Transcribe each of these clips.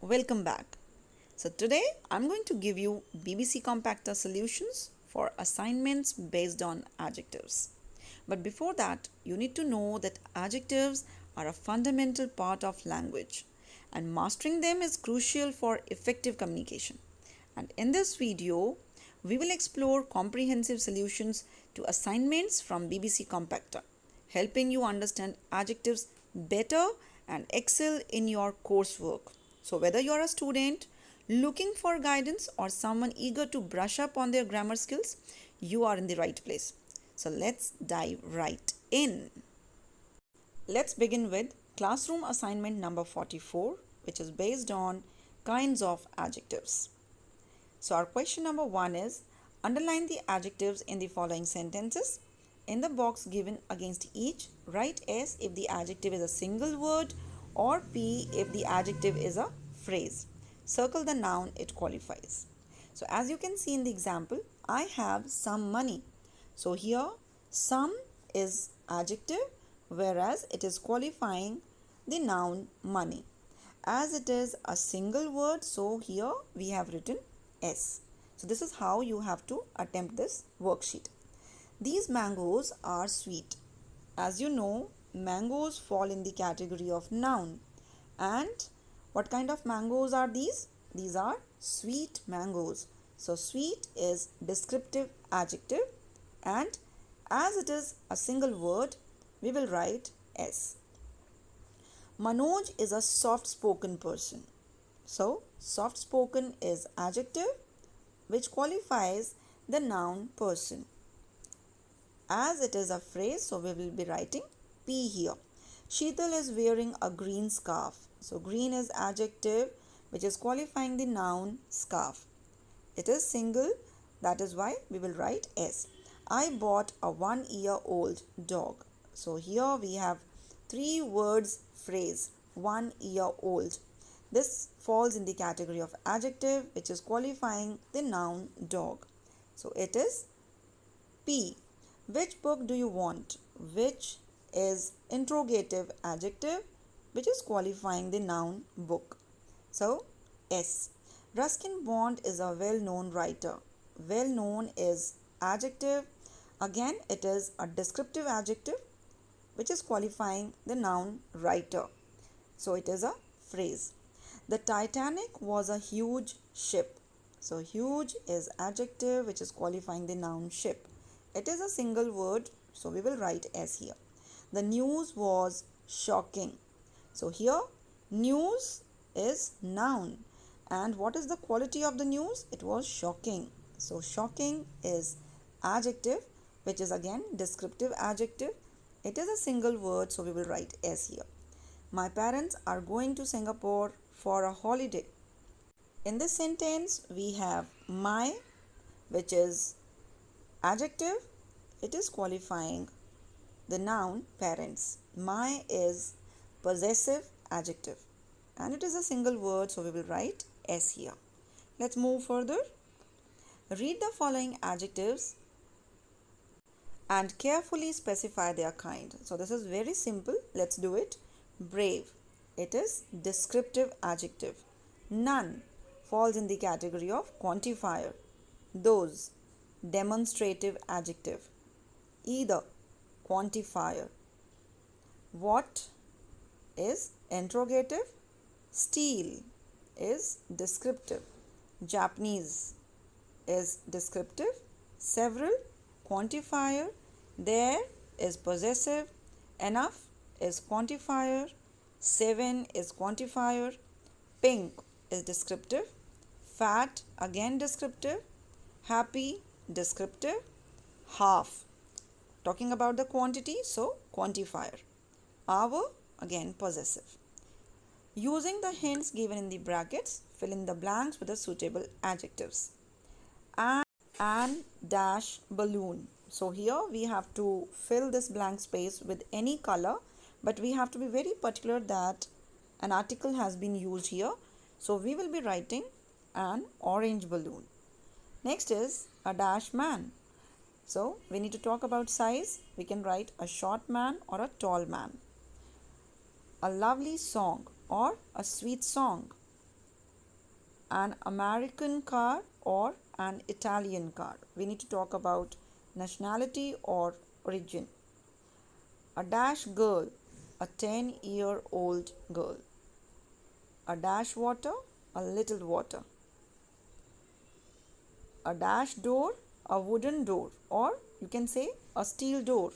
Welcome back. So today I'm going to give you BBC Compacta solutions for assignments based on adjectives. But before that, you need to know that adjectives are a fundamental part of language and mastering them is crucial for effective communication. And in this video, we will explore comprehensive solutions to assignments from BBC Compacta, helping you understand adjectives better and excel in your coursework. So, whether you're a student looking for guidance or someone eager to brush up on their grammar skills, you are in the right place. So, let's dive right in. Let's begin with classroom assignment number 44, which is based on kinds of adjectives. So, our question number 1 is underline the adjectives in the following sentences. In the box given against each, write S if the adjective is a single word or P if the adjective is a phrase. Circle the noun it qualifies. So as you can see in the example, I have some money. So here some is adjective whereas it is qualifying the noun money. As it is a single word, so here we have written S. So this is how you have to attempt this worksheet. These mangoes are sweet. As you know, mangoes fall in the category of noun. And what kind of mangoes are these? These are sweet mangoes. So sweet is descriptive adjective and as it is a single word, we will write S. Manoj is a soft-spoken person. So soft spoken is adjective which qualifies the noun person. As it is a phrase, so we will be writing P here. Sheetal is wearing a green scarf. So green is adjective which is qualifying the noun scarf. It is single, that is why we will write S. I bought a 1-year-old dog. So here we have 3 words phrase 1-year-old. This falls in the category of adjective which is qualifying the noun dog. So it is P. Which book do you want? Which is interrogative adjective which is qualifying the noun book. So S. Ruskin Bond is a well-known writer. Well-known is adjective. Again it is a descriptive adjective which is qualifying the noun writer. So it is a phrase. The Titanic was a huge ship. So huge is adjective which is qualifying the noun ship. It is a single word, so we will write S here. The news was shocking. So here news is noun. And what is the quality of the news? It was shocking. So shocking is adjective which is again descriptive adjective. It is a single word, so we will write S here. My parents are going to Singapore for a holiday. In this sentence, we have my, which is adjective. It is qualifying the noun parents. My is possessive adjective. And it is a single word, so we will write S here. Let's move further. Read the following adjectives and carefully specify their kind. So this is very simple. Let's do it. Brave. It is descriptive adjective. None falls in the category of quantifier. Those, demonstrative adjective. Either, quantifier. What is interrogative. Steel is descriptive. Japanese is descriptive. Several, quantifier. There is possessive. Enough is quantifier. 7 is quantifier. Pink is descriptive. Fat again descriptive. Happy descriptive. Half talking about the quantity, so quantifier. Hour again possessive. Using the hints given in the brackets, fill in the blanks with the suitable adjectives. And dash balloon. So here we have to fill this blank space with any color, but we have to be very particular that an article has been used here. So we will be writing an orange balloon. Next is a dash man. So we need to talk about size. We can write a short man or a tall man. A lovely song or a sweet song. an American car or an Italian car. We need to talk about nationality or origin. A dash girl, a 10-year-old girl. A dash water, a little water. A dash door, a wooden door, or you can say a steel door.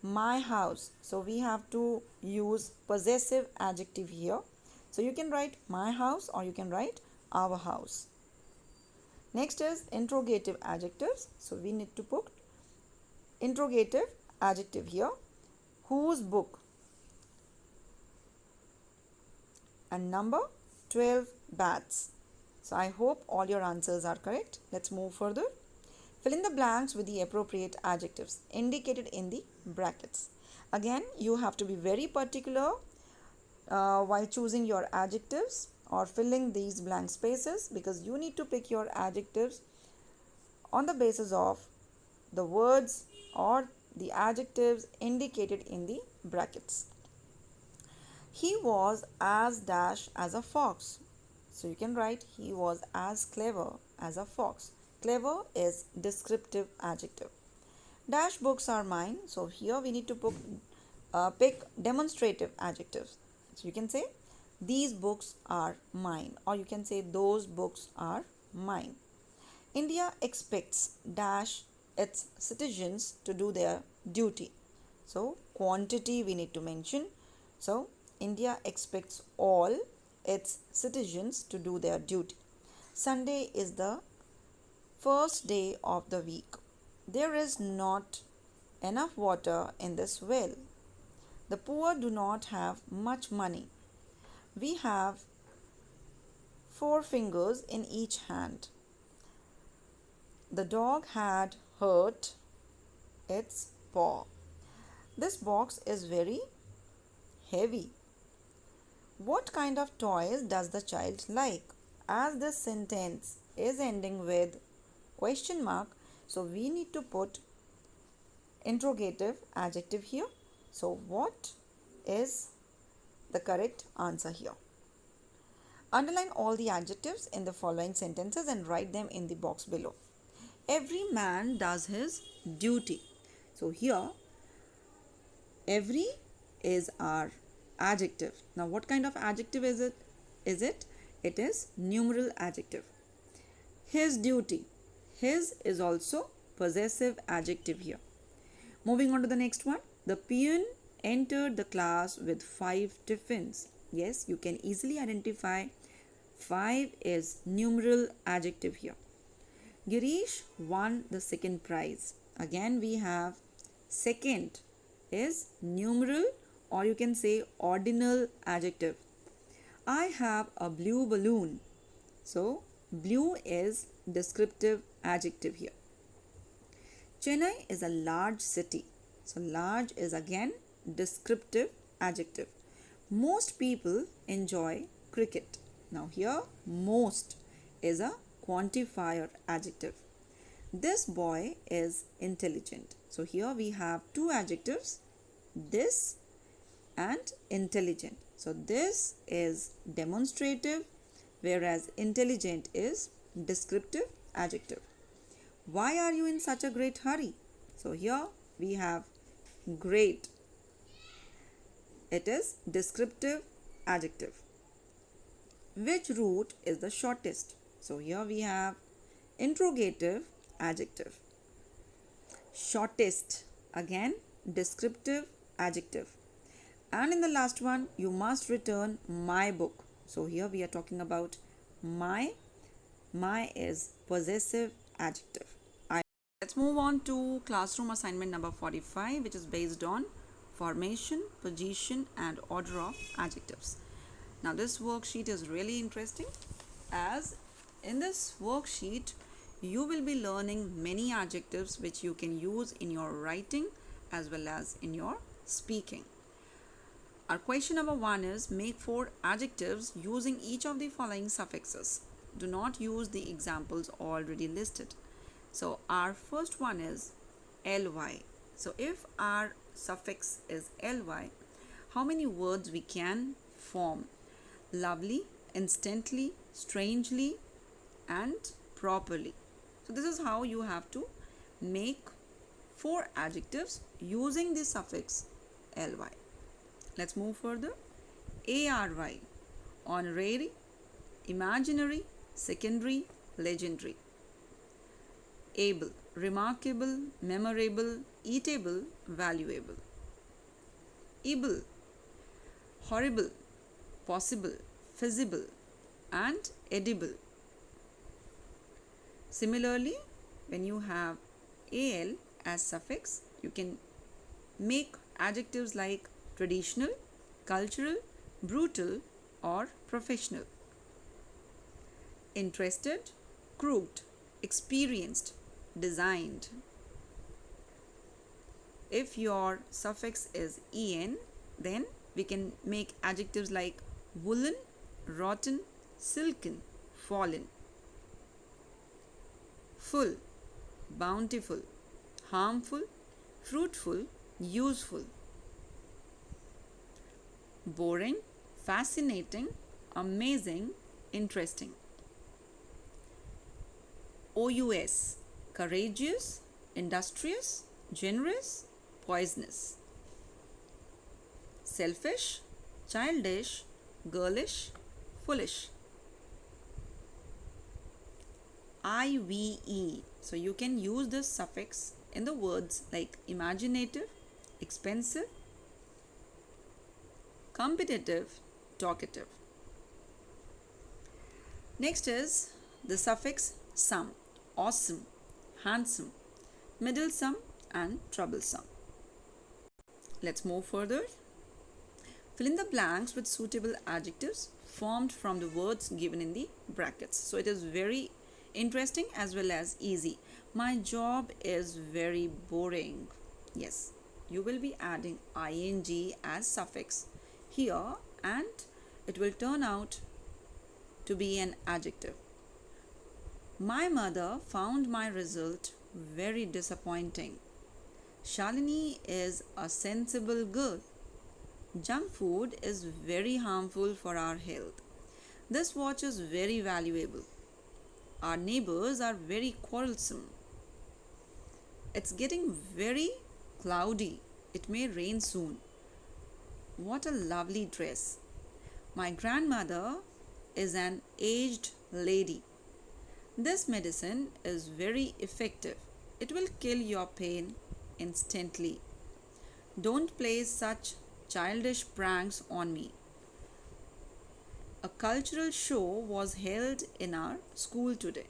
My house. So we have to use possessive adjective here. So you can write my house or you can write our house. Next is interrogative adjectives. So we need to put interrogative adjective here. Whose book? And number 12 bats. So I hope all your answers are correct. Let's move further. Fill in the blanks with the appropriate adjectives indicated in the brackets. Again, you have to be very particular while choosing your adjectives or filling these blank spaces, because you need to pick your adjectives on the basis of the words or the adjectives indicated in the brackets. He was as dash as a fox. So you can write he was as clever as a fox. Clever is descriptive adjective. Dash books are mine. So here we need to pick demonstrative adjectives. So you can say these books are mine, or you can say those books are mine. India expects dash its citizens to do their duty. So quantity we need to mention. So India expects all its citizens to do their duty. Sunday is the first day of the week. There is not enough water in this well. The poor do not have much money. We have 4 fingers in each hand. The dog had hurt its paw. This box is very heavy. What kind of toys does the child like? As this sentence is ending with question mark, so we need to put interrogative adjective here. So what is the correct answer here? Underline all the adjectives in the following sentences and write them in the box below. Every man does his duty. So here every is our adjective. Now what kind of adjective is it? It is numeral adjective. His duty. His is also possessive adjective here. Moving on to the next one. The peon entered the class with 5 tiffins. Yes, you can easily identify 5 is numeral adjective here. Girish won the second prize. Again we have second is numeral, or you can say ordinal adjective. I have a blue balloon. So blue is descriptive adjective here. Chennai is a large city. So large is again descriptive adjective. Most people enjoy cricket. Now here most is a quantifier adjective. This boy is intelligent. So here we have 2 adjectives, this and intelligent. So this is demonstrative, whereas intelligent is descriptive adjective. Why are you in such a great hurry? So here we have great. It is descriptive adjective. Which route is the shortest? So here we have interrogative adjective. Shortest, again descriptive adjective. And in the last one, you must return my book. So here we are talking about my. My is possessive adjective. Let's move on to classroom assignment number 45, which is based on formation, position and order of adjectives. Now this worksheet is really interesting, as in this worksheet you will be learning many adjectives which you can use in your writing as well as in your speaking. Our question number 1 is make 4 adjectives using each of the following suffixes. Do not use the examples already listed. So our first one is ly. So if our suffix is ly, how many words we can form? Lovely, instantly, strangely, and properly. So this is how you have to make 4 adjectives using the suffix ly. Let's move further. ARY, honorary, imaginary, secondary, legendary. Able, remarkable, memorable, eatable, valuable. Able, horrible, possible, feasible, and edible. Similarly, when you have al as suffix, you can make adjectives like traditional, cultural, brutal, or professional. Interested, crooked, experienced, designed. If your suffix is en, then we can make adjectives like woolen, rotten, silken, fallen. Full, bountiful, harmful, fruitful, useful. Boring, fascinating, amazing, interesting. OUS, courageous, industrious, generous, poisonous. Selfish, childish, girlish, foolish. IVE, so you can use this suffix in the words like imaginative, expensive, competitive, talkative. Next is the suffix some, awesome, handsome, middlesome, and troublesome. Let's move further. Fill in the blanks with suitable adjectives formed from the words given in the brackets. So it is very interesting as well as easy. My job is very boring. Yes, you will be adding ing as suffix here and it will turn out to be an adjective. My mother found my result very disappointing. Shalini is a sensible girl. Junk food is very harmful for our health. This watch is very valuable. Our neighbors are very quarrelsome. It's getting very cloudy. It may rain soon. What a lovely dress. My grandmother is an aged lady. This medicine is very effective. It will kill your pain instantly. Don't play such childish pranks on me. A cultural show was held in our school today.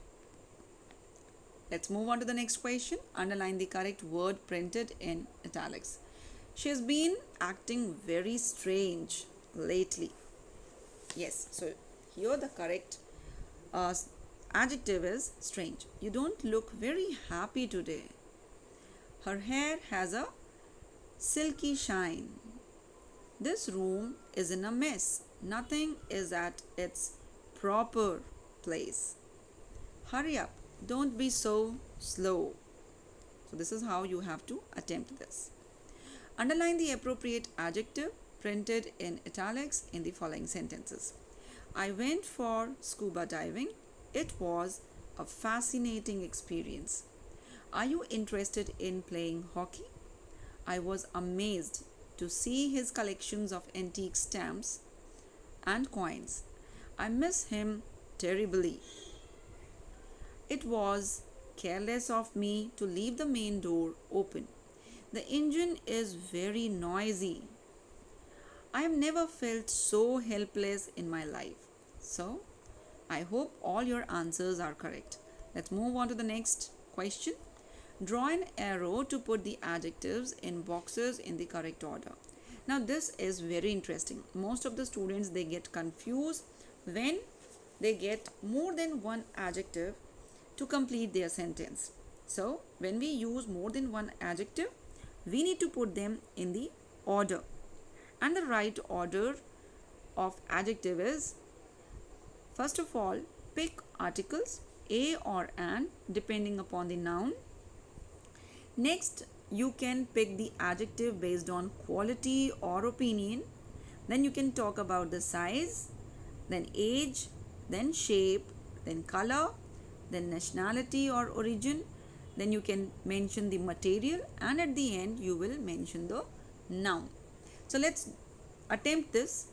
Let's move on to the next question. Underline the correct word printed in italics. She has been acting very strange lately. Yes, so here the correct adjective is strange. You don't look very happy today. Her hair has a silky shine. This room is in a mess. Nothing is at its proper place. Hurry up. Don't be so slow. So this is how you have to attempt this. Underline the appropriate adjective printed in italics in the following sentences. I went for scuba diving. It was a fascinating experience. Are you interested in playing hockey? I was amazed to see his collections of antique stamps and coins. I miss him terribly. It was careless of me to leave the main door open. The engine is very noisy. I have never felt so helpless in my life. So, I hope all your answers are correct. Let's move on to the next question. Draw an arrow to put the adjectives in boxes in the correct order. Now this is very interesting. Most of the students, they get confused when they get more than one adjective to complete their sentence. So when we use more than one adjective, we need to put them in the order. And the right order of adjective is, first of all, pick articles a or an depending upon the noun. Next, you can pick the adjective based on quality or opinion. Then you can talk about the size, then age, then shape, then color, then nationality or origin, then you can mention the material, and at the end you will mention the noun. So let's attempt this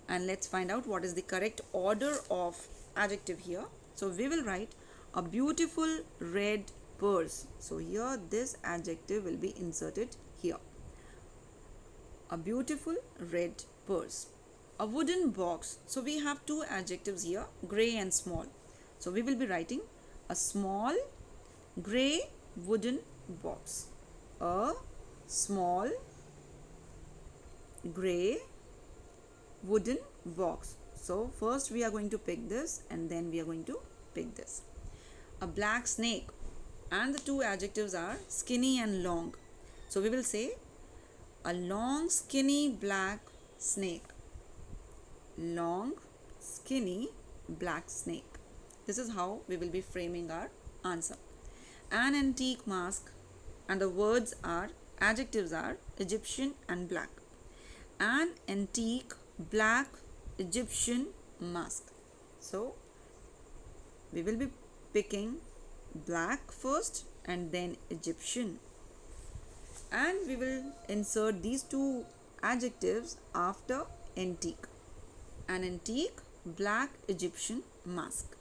and let's find out what is the correct order of adjective here. So we will write a beautiful red purse. So here this adjective will be inserted here. A beautiful red purse. A wooden box. So we have two adjectives here, grey and small. So we will be writing a small grey wooden box. A small grey wooden box. So first we are going to pick this and then we are going to pick this. A black snake, and the two adjectives are skinny and long. So we will say a long skinny black snake. Long skinny black snake. This is how we will be framing our answer. An antique mask, and the words are, adjectives are Egyptian and black. An antique black Egyptian mask. So we will be picking black first and then Egyptian, and we will insert these two adjectives after antique. An antique black Egyptian mask.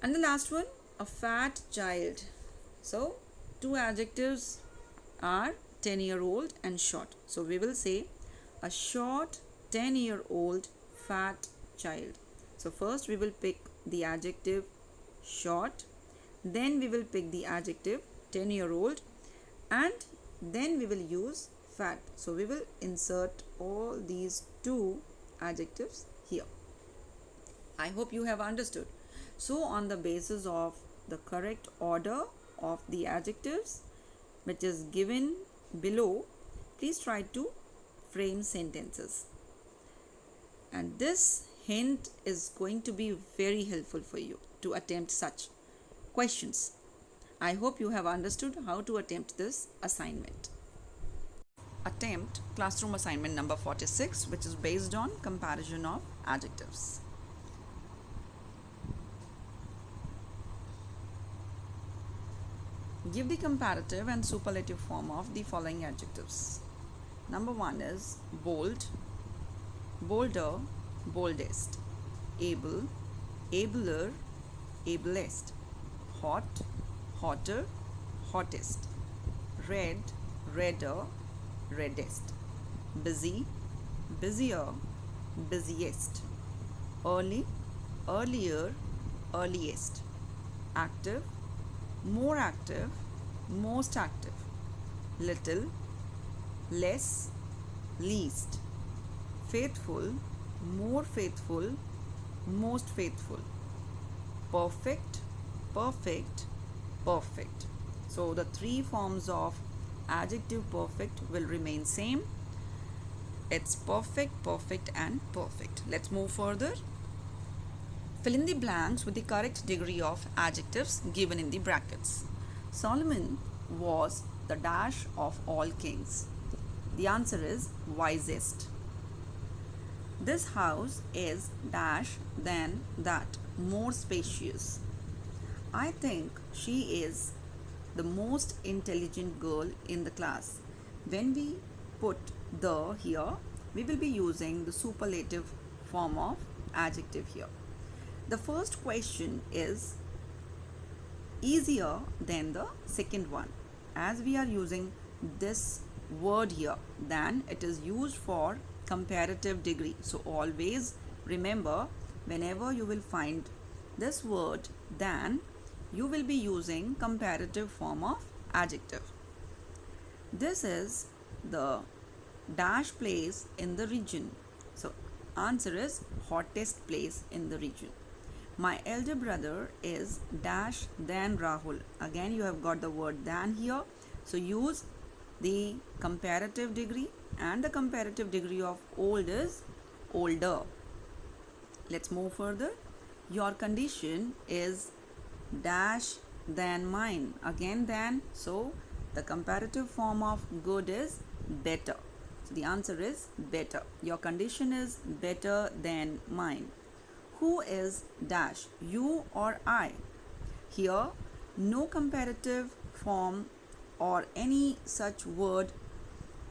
And the last one, a fat child. So two adjectives are 10-year-old and short. So we will say a short 10-year-old fat child. So first we will pick the adjective short, then we will pick the adjective 10-year-old, and then we will use fat. So we will insert all these two adjectives here. I hope you have understood. So on the basis of the correct order of the adjectives which is given below, please try to frame sentences. And this hint is going to be very helpful for you to attempt such questions. I hope you have understood how to attempt this assignment. Attempt classroom assignment number 46, which is based on comparison of adjectives. Give the comparative and superlative form of the following adjectives. Number 1 is bold, bolder, boldest, able, abler, ablest, hot, hotter, hottest, red, redder, reddest, busy, busier, busiest, early, earlier, earliest, active, more active, most active, little, less, least, faithful, more faithful, most faithful, perfect, perfect, perfect. So the three forms of adjective perfect will remain same. It's perfect, perfect and perfect. Let's move further. Fill in the blanks with the correct degree of adjectives given in the brackets. Solomon was the dash of all kings. The answer is wisest. This house is dash than that, more spacious. I think she is the most intelligent girl in the class. When we put the here, we will be using the superlative form of adjective here. The first question is easier than the second one. As we are using this word here, than, it is used for comparative degree. So always remember, whenever you will find this word than, you will be using comparative form of adjective. This is the dash place in the region. So answer is hottest place in the region. My elder brother is dash than Rahul. Again you have got the word than here. So use the comparative degree, and the comparative degree of old is older. Let's move further. Your condition is dash than mine. Again than, so the comparative form of good is better. So the answer is better. Your condition is better than mine. Who is dash, you or I? Here, no comparative form or any such word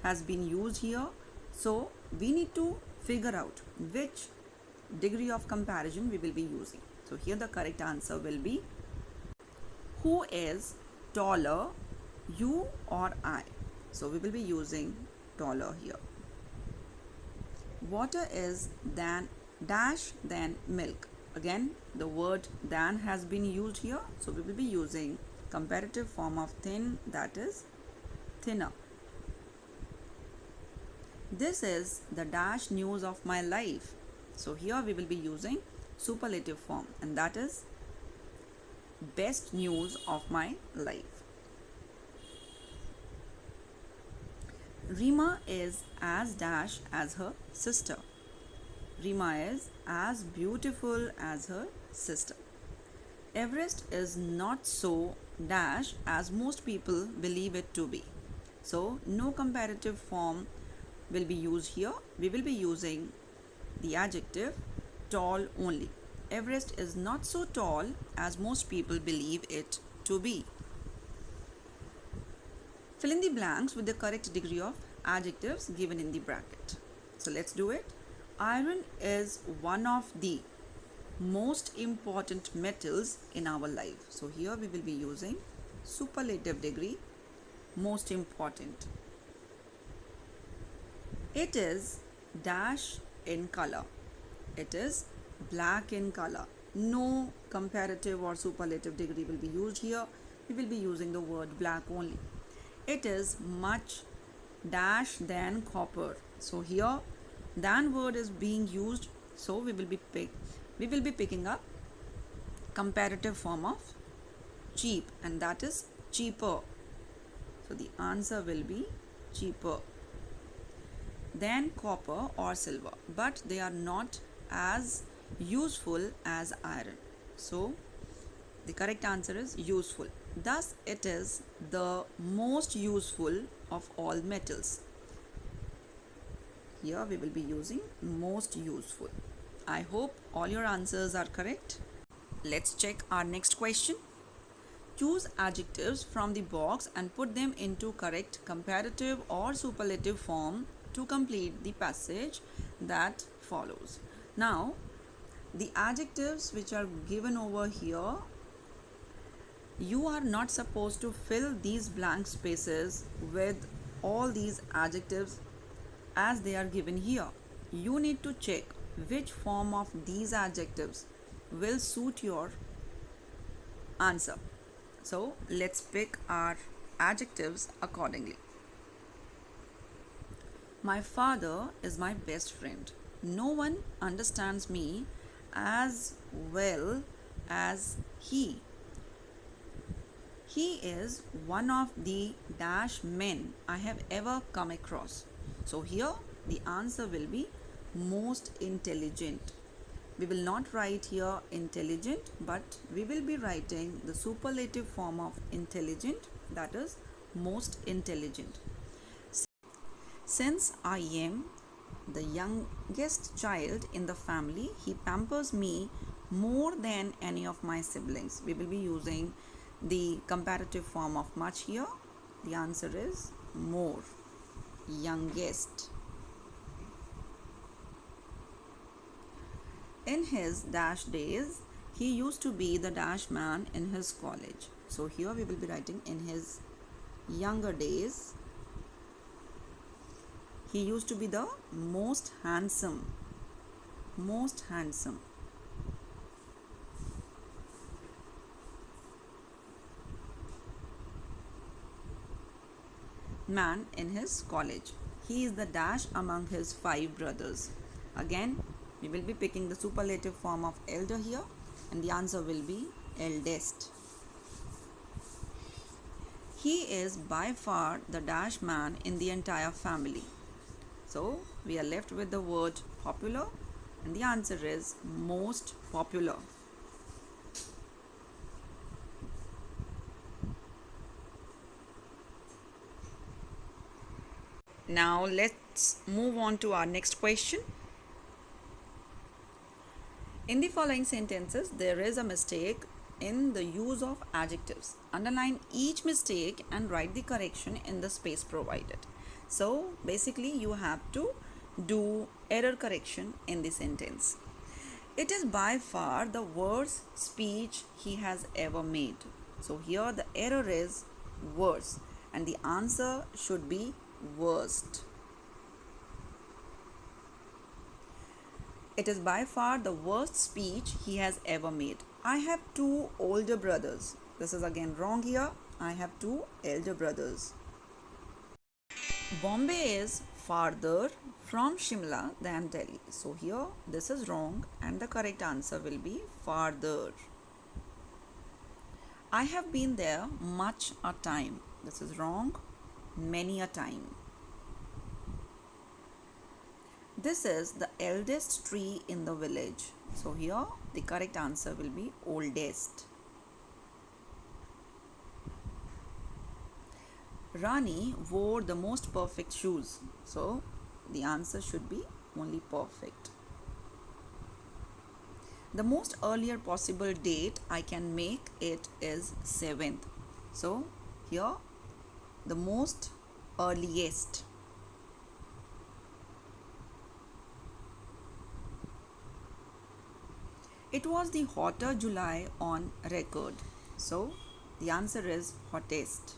has been used here. So we need to figure out which degree of comparison we will be using. So here the correct answer will be who is taller, you or I? So we will be using taller here. Water is than dash than milk. Again, the word than has been used here. So we will be using comparative form of thin, that is thinner. This is the dash news of my life. So here we will be using superlative form, and that is best news of my life. Rima is as dash as her sister. Rima is as beautiful as her sister. Everest is not so dash as most people believe it to be. So no comparative form will be used here. We will be using the adjective tall only. Everest is not so tall as most people believe it to be. Fill in the blanks with the correct degree of adjectives given in the bracket. So let's do it. Iron is one of the most important metals in our life. So here we will be using superlative degree, most important. It is dash in color. It is black in color. No comparative or superlative degree will be used here. We will be using the word black only. It is much dash than copper. So here than word is being used. So we will be picking up comparative form of cheap, and that is cheaper. So the answer will be cheaper than copper or silver, but they are not as useful as iron. So the correct answer is useful. Thus it is the most useful of all metals. Here we will be using most useful. I hope all your answers are correct. Let's check our next question. Choose adjectives from the box and put them into correct comparative or superlative form to complete the passage that follows. Now, the adjectives which are given over here, you are not supposed to fill these blank spaces with all these adjectives as they are given here. You need to check which form of these adjectives will suit your answer. So let's pick our adjectives accordingly. My father is my best friend. No one understands me as well as he. He is one of the dash men I have ever come across. So here the answer will be most intelligent. We will not write here intelligent, but we will be writing the superlative form of intelligent, that is most intelligent. Since I am the youngest child in the family, he pampers me more than any of my siblings. We will be using the comparative form of much here. The answer is more, youngest. In his dash days, he used to be the dash man in his college. So here we will be writing in his younger days, he used to be the most handsome. Most handsome. Man in his college. He is the dash among his 5 brothers. Again, we will be picking the superlative form of elder here, and the answer will be eldest. He is by far the dash man in the entire family. So we are left with the word popular, and the answer is most popular. Now let's let's move on to our next question. In the following sentences, there is a mistake in the use of adjectives. Underline each mistake and write the correction in the space provided. So basically you have to do error correction in the sentence. It is by far the worst speech he has ever made. So here the error is worst and the answer should be worst. It is by far the worst speech he has ever made. I have two older brothers. This is again wrong here. I have two elder brothers. Bombay is farther from Shimla than Delhi. So here this is wrong and the correct answer will be farther. I have been there much a time. This is wrong. Many a time. This is the eldest tree in the village. So here the correct answer will be oldest. Rani wore the most perfect shoes. So the answer should be only perfect. The most earlier possible date I can make it is 7th. So here the most earliest. It was the hotter July on record. So the answer is hottest.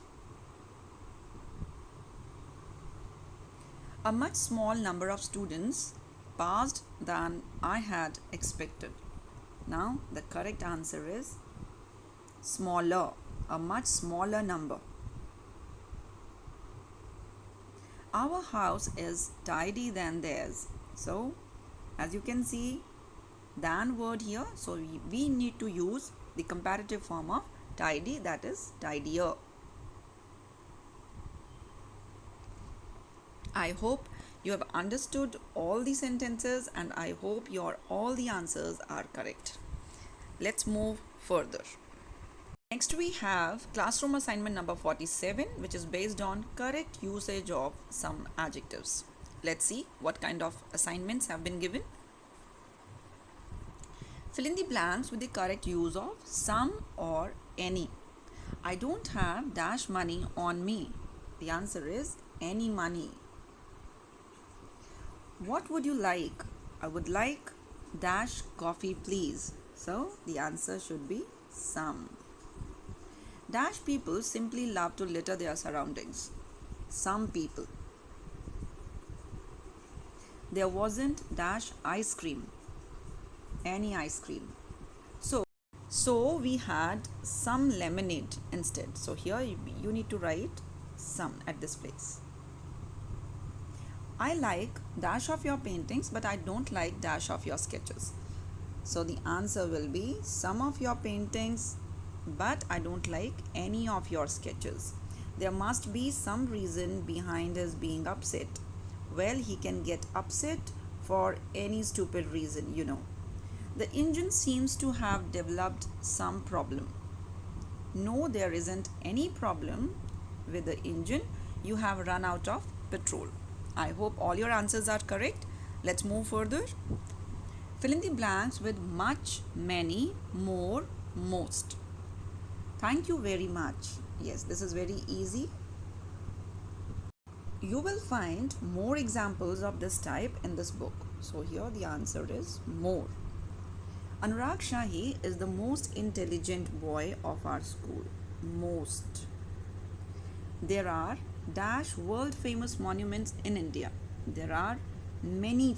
A much small number of students passed than I had expected. Now the correct answer is smaller, a much smaller number. Our house is tidy than theirs. So as you can see, than word here, so we need to use the comparative form of tidy, that is tidier. I hope you have understood all the sentences and I hope all the answers are correct. Let's move further. Next we have classroom assignment number 47, which is based on correct usage of some adjectives. Let's see what kind of assignments have been given. Fill in the blanks with the correct use of some or any. I don't have dash money on me. The answer is any money. What would you like? I would like dash coffee please. So the answer should be some. Dash people simply love to litter their surroundings. Some people. There wasn't dash ice cream. Any ice cream. So we had some lemonade instead. So here you need to write some at this place. I like dash of your paintings, but I don't like dash of your sketches. So the answer will be some of your paintings, but I don't like any of your sketches. There must be some reason behind his being upset. Well, he can get upset for any stupid reason, you know. The engine seems to have developed some problem. No, there isn't any problem with the engine. You have run out of petrol. I hope all your answers are correct. Let's move further. Fill in the blanks with much, many, more, most. Thank you very much. Yes, this is very easy. You will find more examples of this type in this book. So here the answer is more. Anurag Shahi is the most intelligent boy of our school. Most. There are dash world famous monuments in India. There are many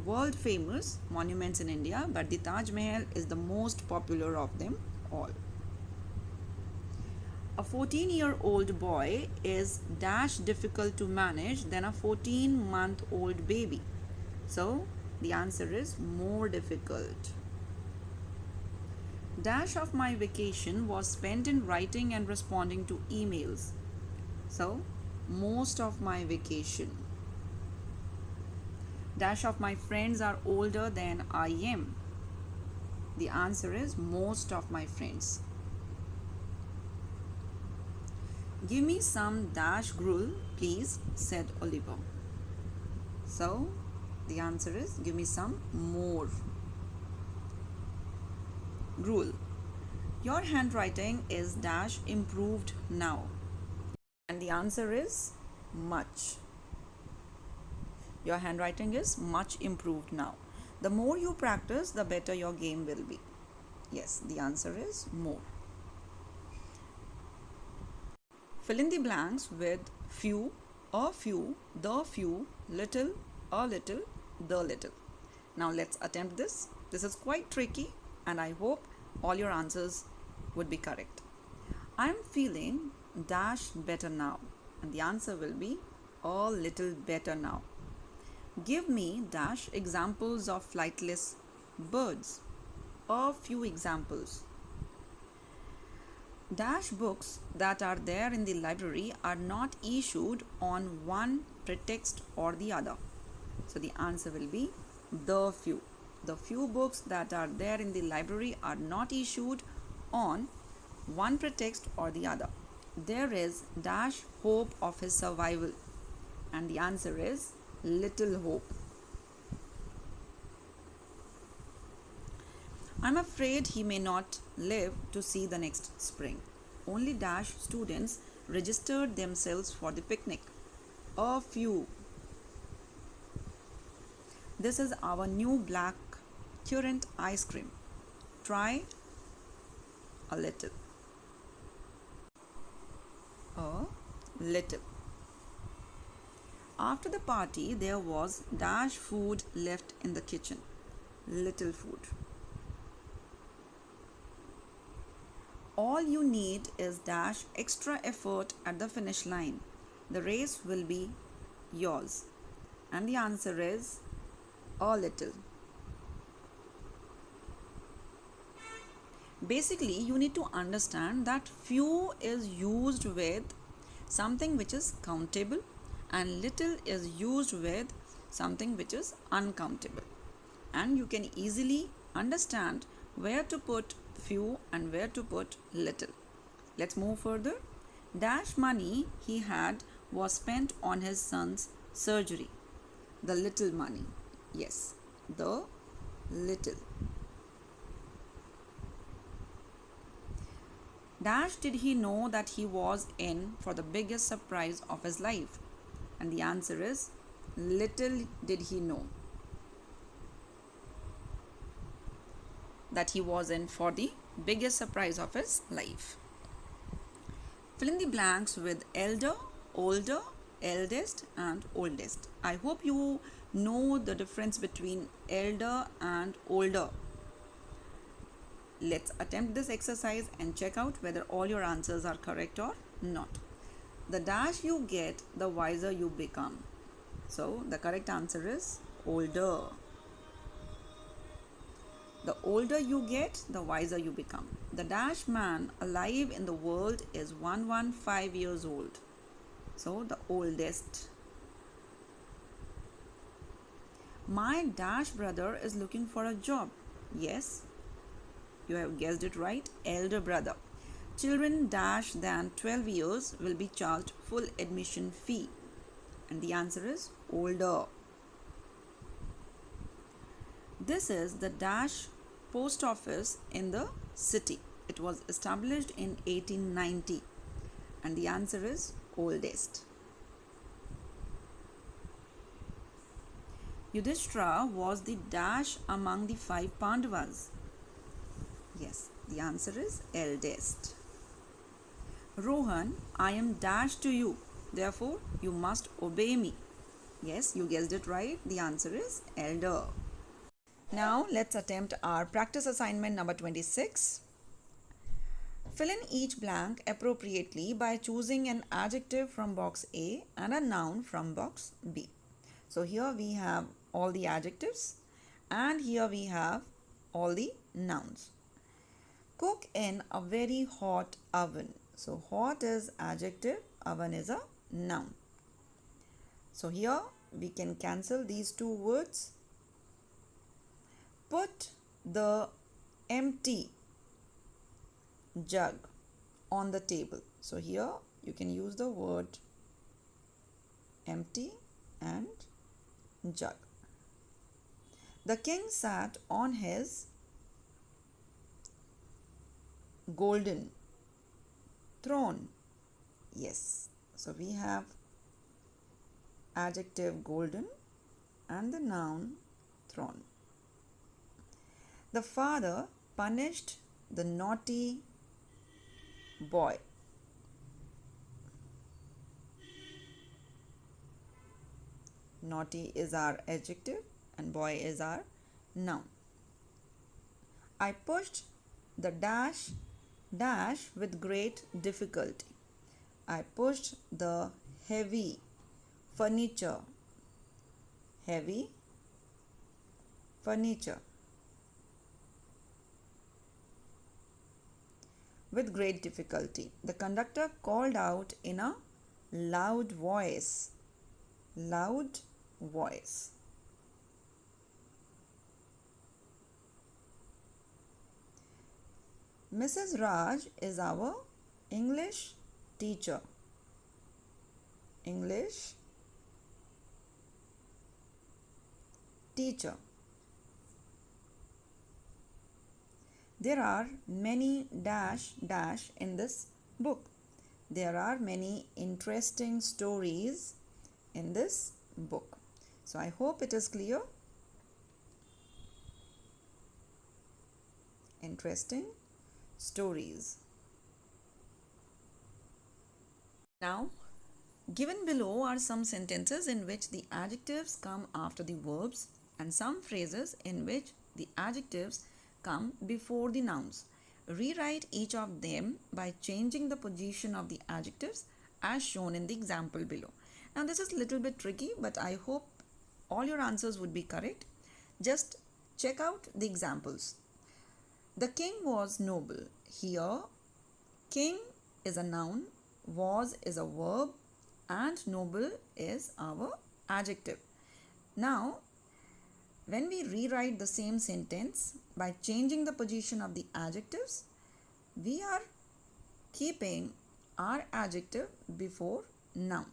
world famous monuments in India, but the Taj Mahal is the most popular of them all. A 14-year-old boy is dash difficult to manage than a 14-month-old baby. So the answer is more difficult. Dash of my vacation was spent in writing and responding to emails. So most of my vacation. Dash of my friends are older than I am. The answer is most of my friends. Give me some dash gruel, please, said Oliver. So the answer is give me some more gruel. Your handwriting is dash improved now. And the answer is much. Your handwriting is much improved now. The more you practice, the better your game will be. Yes, the answer is more. Fill in the blanks with few, a few, the few, little, a little, the little. Now let's attempt this. This is quite tricky and I hope all your answers would be correct. I'm feeling dash better now, and the answer will be a little better now. Give me dash examples of flightless birds. A few examples. Dash books that are there in the library are not issued on one pretext or the other. So the answer will be the few. The few books that are there in the library are not issued on one pretext or the other. There is dash hope of his survival, and the answer is little hope. I'm afraid he may not live to see the next spring. Only dash students registered themselves for the picnic. A few. This is our new black currant ice cream. Try a little. A little. After the party, there was dash food left in the kitchen. Little food. All you need is dash extra effort at the finish line. The race will be yours. And the answer is a little. Basically, you need to understand that few is used with something which is countable and little is used with something which is uncountable. And you can easily understand where to put few and where to put little. Let's move further. Dash money he had was spent on his son's surgery. The little money. Yes, the little. Dash did he know that he was in for the biggest surprise of his life? And the answer is little did he know that he was in for the biggest surprise of his life. Fill in the blanks with elder, older, eldest and oldest. I hope you know the difference between elder and older. Let's attempt this exercise and check out whether all your answers are correct or not. The dash you get, the wiser you become. So the correct answer is older. The older you get, the wiser you become. The dash man alive in the world is 115 years old. So the oldest. My dash brother is looking for a job. Yes, you have guessed it right. Elder brother. Children dash than 12 years will be charged full admission fee. And the answer is older. This is the dash post office in the city. It was established in 1890. And the answer is oldest. Yudhishthira was the dash among the 5 Pandavas. Yes, the answer is eldest. Rohan, I am dash to you. Therefore, you must obey me. Yes, you guessed it right. The answer is elder. Now, let's attempt our practice assignment number 26. Fill in each blank appropriately by choosing an adjective from box A and a noun from box B. So, here we have all the adjectives and here we have all the nouns. Cook in a very hot oven. So, hot is adjective, oven is a noun. So, here we can cancel these two words. Put the empty jug on the table. So, here you can use the word empty and jug. The king sat on his golden throne. Yes, so we have adjective golden and the noun throne. The father punished the naughty boy. Naughty is our adjective and boy is our noun. I pushed the dash with great difficulty. I pushed the heavy furniture with great difficulty. The conductor called out in a loud voice. Mrs. Raj is our English teacher. There are many dash in this book. There are many interesting stories in this book. So I hope it is clear. Interesting stories. Now, given below are some sentences in which the adjectives come after the verbs and some phrases in which the adjectives come before the nouns. Rewrite each of them by changing the position of the adjectives as shown in the example below. Now this is a little bit tricky, but I hope all your answers would be correct. Just check out the examples. The king was noble. Here, king is a noun, was is a verb, and noble is our adjective. Now, when we rewrite the same sentence by changing the position of the adjectives, we are keeping our adjective before noun.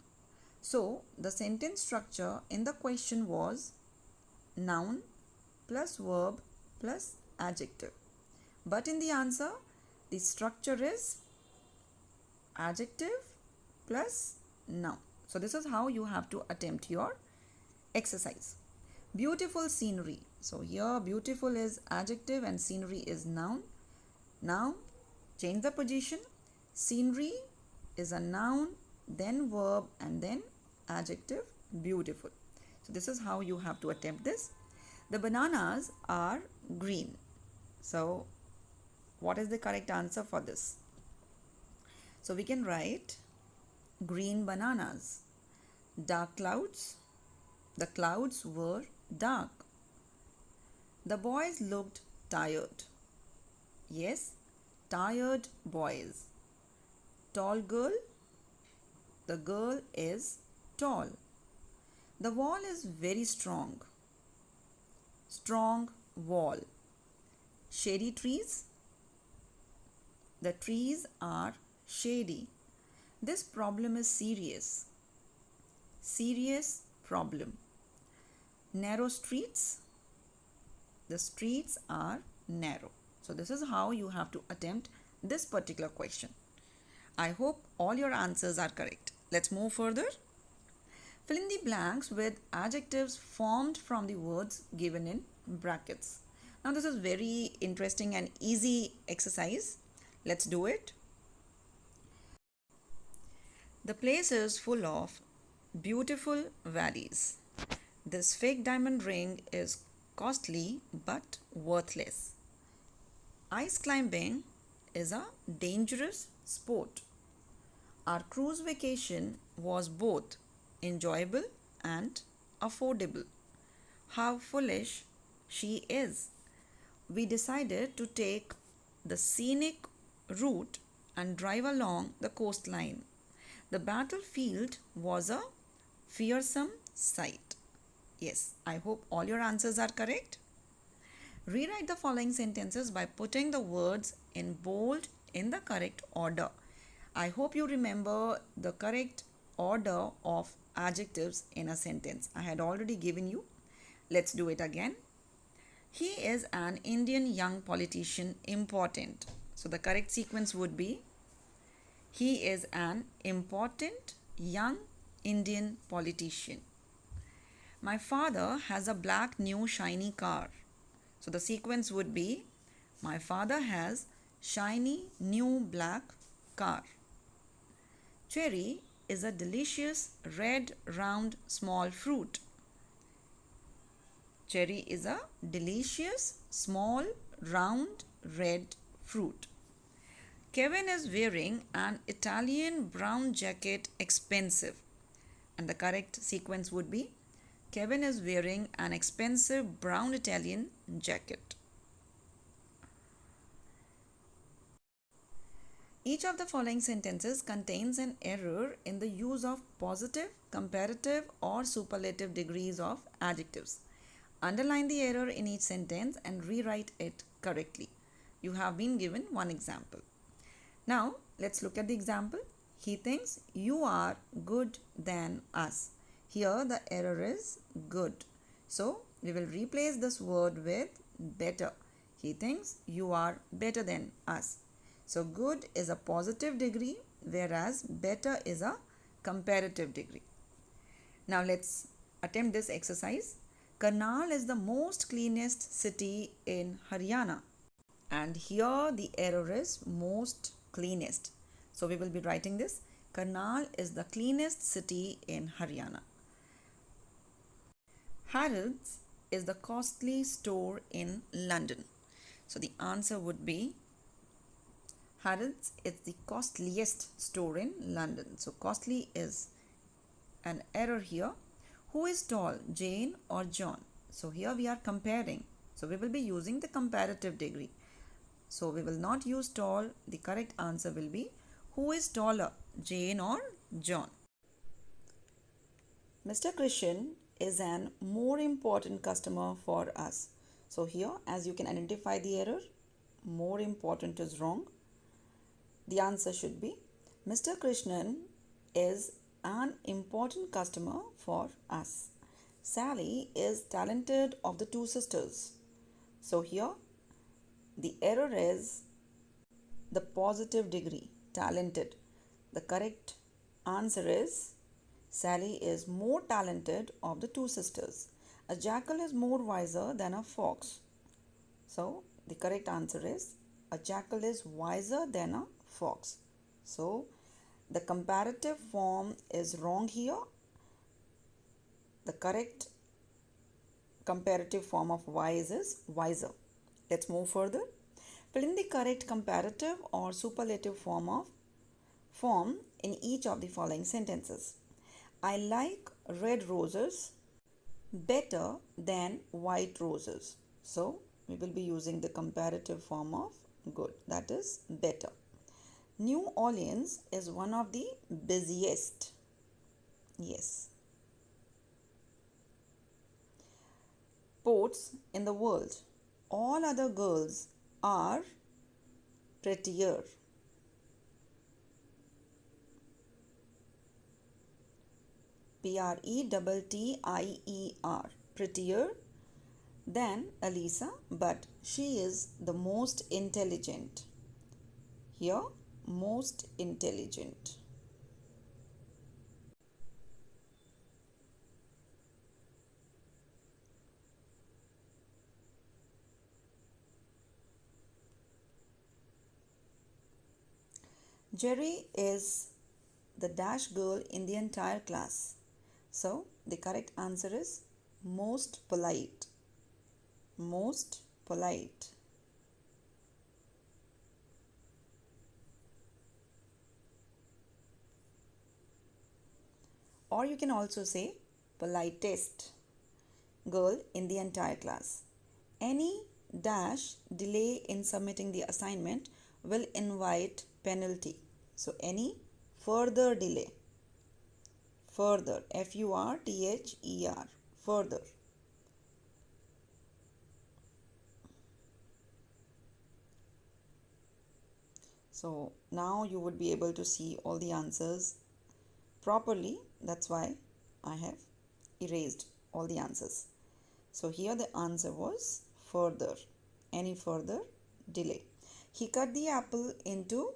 So, the sentence structure in the question was noun plus verb plus adjective. But in the answer, the structure is adjective plus noun. So, this is how you have to attempt your exercise. Beautiful scenery. So here beautiful is adjective and scenery is noun. Now change the position. Scenery is a noun, then verb and then adjective beautiful. So this is how you have to attempt this. The bananas are green. So what is the correct answer for this? So we can write green bananas. Dark clouds. The clouds were dark. The boys looked tired. Yes, tired boys. Tall girl. The girl is tall. The wall is very strong. Strong wall. Shady trees. The trees are shady. This problem is serious. Serious problem. Narrow streets. The streets are narrow. So this is how you have to attempt this particular question. I hope all your answers are correct. Let's move further. Fill in the blanks with adjectives formed from the words given in brackets. Now this is very interesting and easy exercise. Let's do it. The place is full of beautiful valleys. This fake diamond ring is costly but worthless. Ice climbing is a dangerous sport. Our cruise vacation was both enjoyable and affordable. How foolish she is. We decided to take the scenic route and drive along the coastline. The battlefield was a fearsome sight. Yes, I hope all your answers are correct. Rewrite the following sentences by putting the words in bold in the correct order. I hope you remember the correct order of adjectives in a sentence. I had already given you. Let's do it again. He is an Indian young politician important. So the correct sequence would be he is an important young Indian politician. My father has a black new shiny car. So the sequence would be my father has shiny new black car. Cherry is a delicious red round small fruit. Cherry is a delicious small round red fruit. Kevin is wearing an Italian brown jacket expensive. And the correct sequence would be Kevin is wearing an expensive brown Italian jacket. Each of the following sentences contains an error in the use of positive, comparative, or superlative degrees of adjectives. Underline the error in each sentence and rewrite it correctly. You have been given one example. Now, let's look at the example. He thinks you are good than us. Here the error is good. So, we will replace this word with better. He thinks you are better than us. So, good is a positive degree, whereas better is a comparative degree. Now, let's attempt this exercise. Karnal is the most cleanest city in Haryana. And here the error is most cleanest. So, we will be writing this. Karnal is the cleanest city in Haryana. Harrods is the costly store in London. So, the answer would be Harrods is the costliest store in London. So, costly is an error here. Who is tall, Jane or John? So, here we are comparing. So, we will be using the comparative degree. So, we will not use tall. The correct answer will be who is taller, Jane or John? Mr. Christian is an more important customer for us. So, here as you can identify the error, more important is wrong. The answer should be Mr. Krishnan is an important customer for us. Sally is talented of the two sisters. So here the error is the positive degree, talented. The correct answer is Sally is more talented of the two sisters. A jackal is more wiser than a fox. So the correct answer is a jackal is wiser than a fox. So the comparative form is wrong here. The correct comparative form of wise is wiser. Let's move further. Fill in the correct comparative or superlative form in each of the following sentences. I like red roses better than white roses. So we will be using the comparative form of good, that is better. New Orleans is one of the busiest. Yes. Ports in the world. All other girls are prettier. Prettier, prettier than Elisa, but she is the most intelligent. Here, most intelligent. Jerry is the dash girl in the entire class. So, the correct answer is most polite. Most polite. Or you can also say politest girl in the entire class. Any dash delay in submitting the assignment will invite penalty. So any further delay, further, F-U-R-T-H-E-R, further. So now you would be able to see all the answers properly. That's why I have erased all the answers. So here the answer was further. Any further delay. He cut the apple into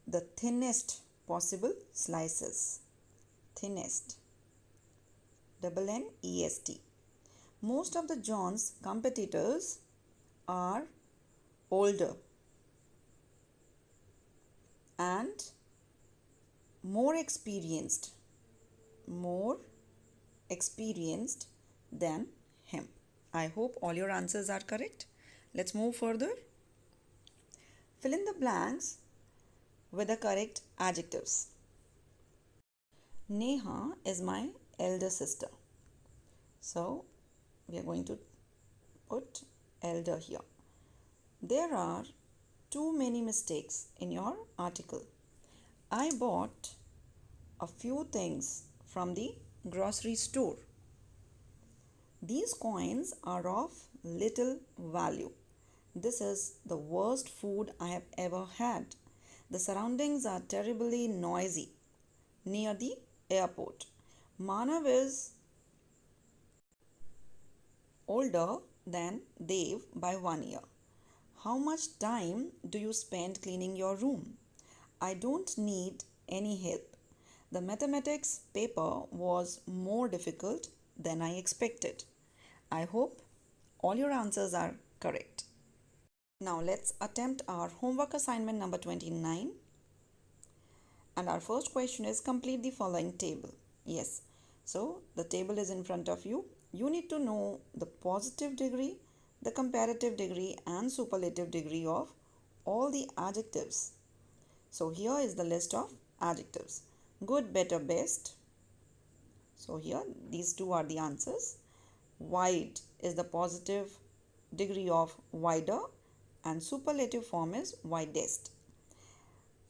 the thinnest possible slices. Thinnest. Double N-E-S-T. Most of the John's competitors are older and more experienced than him. I hope all your answers are correct. Let's move further. Fill in the blanks with the correct adjectives. Neha is my elder sister. So we are going to put elder here. There are too many mistakes in your article. I bought a few things from the grocery store. These coins are of little value. This is the worst food I have ever had. The surroundings are terribly noisy near the airport. Manav is older than Dev by 1 year. How much time do you spend cleaning your room? I don't need any help. The mathematics paper was more difficult than I expected. I hope all your answers are correct. Now let's attempt our homework assignment number 29. And our first question is complete the following table. Yes, so the table is in front of you. You need to know the positive degree, the comparative degree and superlative degree of all the adjectives. So here is the list of adjectives. Good, better, best. So here these two are the answers. Wide is the positive degree of wider and superlative form is widest.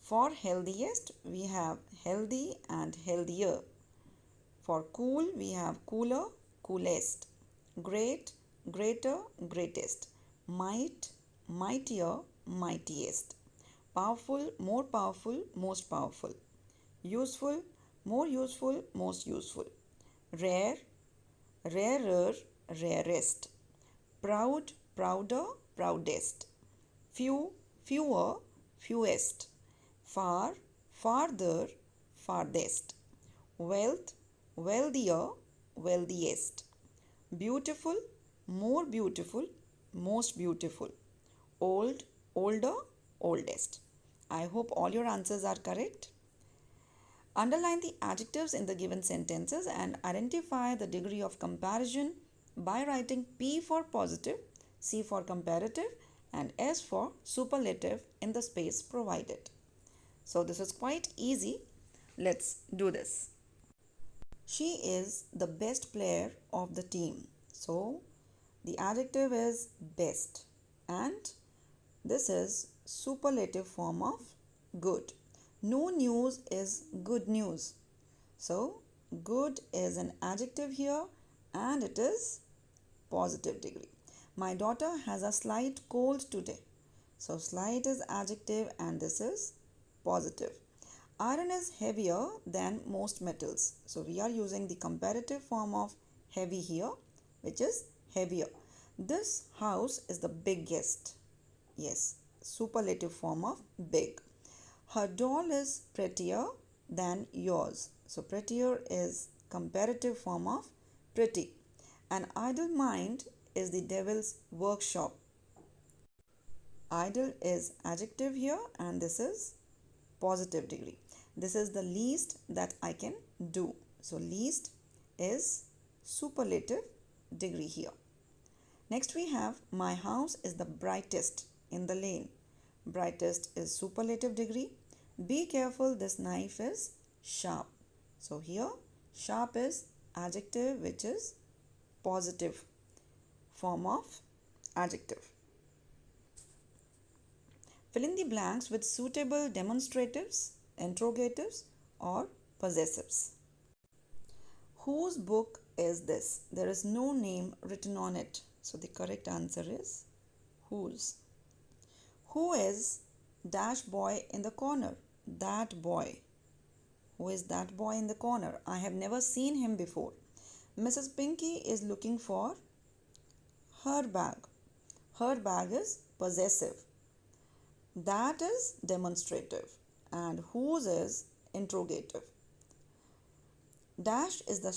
For healthiest, we have healthy and healthier. For cool, we have cooler, coolest. Great, greater, greatest. Might, mightier, mightiest. Powerful, more powerful, most powerful. Useful, more useful, most useful. Rare, rarer, rarest. Proud, prouder, proudest. Few, fewer, fewest. Far, farther, farthest. Wealth, wealthier, wealthiest. Beautiful, more beautiful, most beautiful. Old, older, oldest. I hope all your answers are correct. Underline the adjectives in the given sentences and identify the degree of comparison by writing P for positive, C for comparative, and S for superlative in the space provided. So this is quite easy. Let's do this. She is the best player of the team. So the adjective is best and this is superlative form of good. No news is good news. So good is an adjective here and it is positive degree. My daughter has a slight cold today. So slight is adjective and this is positive. Iron is heavier than most metals. So we are using the comparative form of heavy here, which is heavier. This house is the biggest. Yes, superlative form of big. Her doll is prettier than yours. So prettier is comparative form of pretty. An idle mind is the devil's workshop. Idle is adjective here and this is positive degree. This is the least that I can do. So least is superlative degree here. Next we have my house is the brightest in the lane. Brightest is superlative degree. Be careful, this knife is sharp. So here sharp is adjective which is positive form of adjective. Fill in the blanks with suitable demonstratives, interrogatives or possessives. Whose book is this? There is no name written on it. So the correct answer is whose. Who is dash boy in the corner. That boy. Who is that boy in the corner? I have never seen him before. Mrs. Pinky is looking for her bag. Her bag is possessive. That is demonstrative. And whose is interrogative. Dash is the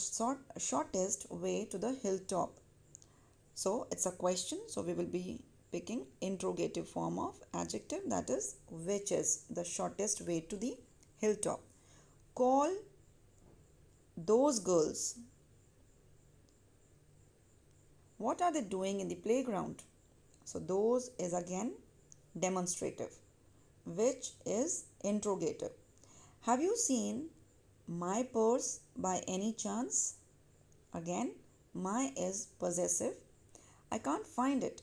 shortest way to the hilltop. So it's a question. So we will be picking interrogative form of adjective, that is which is the shortest way to the hilltop. Call those girls. What are they doing in the playground? So those is again demonstrative. Which is interrogative. Have you seen my purse by any chance? Again, my is possessive. I can't find it.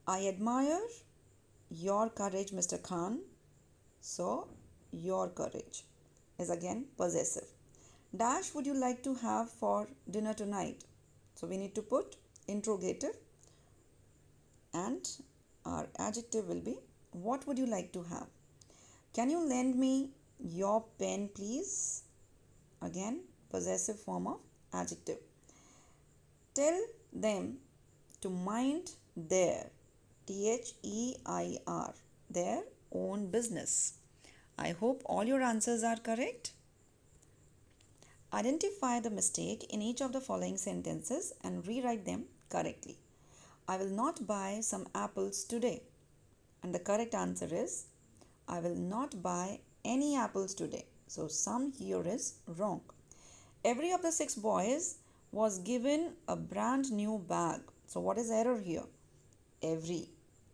I admire your courage, Mr. Khan. So, your courage is again possessive. Dash would you like to have for dinner tonight? So, we need to put interrogative and our adjective will be what would you like to have? Can you lend me your pen, please? Again, possessive form of adjective. Tell them to mind their, THEIR, their own business. I hope all your answers are correct. Identify the mistake in each of the following sentences and rewrite them correctly. I will not buy some apples today. And the correct answer is I will not buy any apples today. So some here is wrong. Every of the 6 boys was given a brand new bag. So what is error here? Every.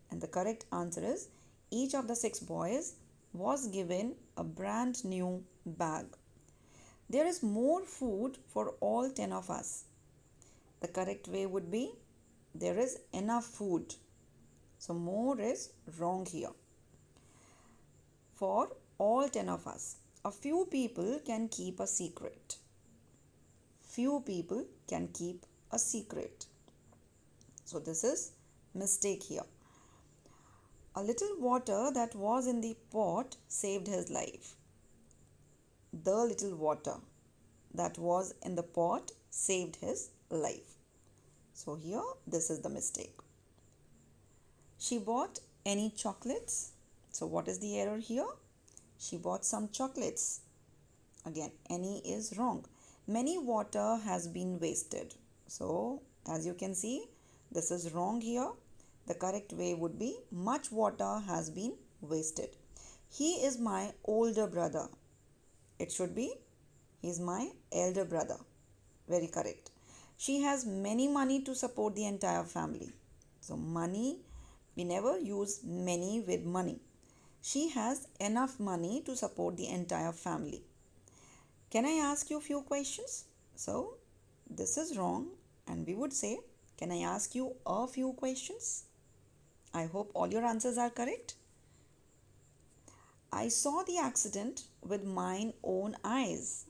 And the correct answer is each of the 6 boys was given a brand new bag. There is more food for all 10 of us. The correct way would be there is enough food. So more is wrong here. For all 10 of us. A few people can keep a secret. Few people can keep a secret. So this is mistake here. A little water that was in the pot saved his life. The little water that was in the pot saved his life. So here this is the mistake. She bought any chocolates? So what is the error here? She bought some chocolates. Again, any is wrong. Many water has been wasted. So as you can see, this is wrong here. The correct way would be much water has been wasted. He is my older brother. It should be he is my elder brother. Very correct. She has many money to support the entire family. So money, we never use many with money. She has enough money to support the entire family. Can I ask you a few questions? So this is wrong and we would say, can I ask you a few questions? I hope all your answers are correct. I saw the accident with mine own eyes.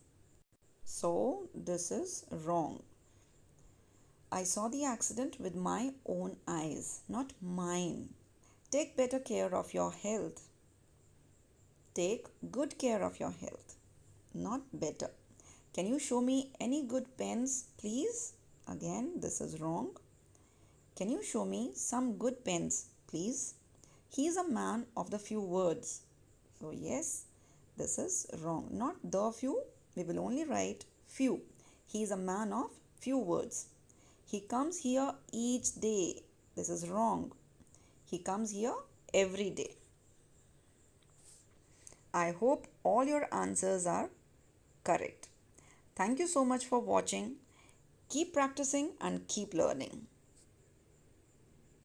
So this is wrong. I saw the accident with my own eyes, not mine. Take better care of your health. Take good care of your health, not better. Can you show me any good pens, please? Again, this is wrong. Can you show me some good pens, please? He is a man of the few words. So yes, this is wrong. Not the few, we will only write few. He is a man of few words. He comes here each day. This is wrong. He comes here every day. I hope all your answers are correct. Thank you so much for watching. Keep practicing and keep learning.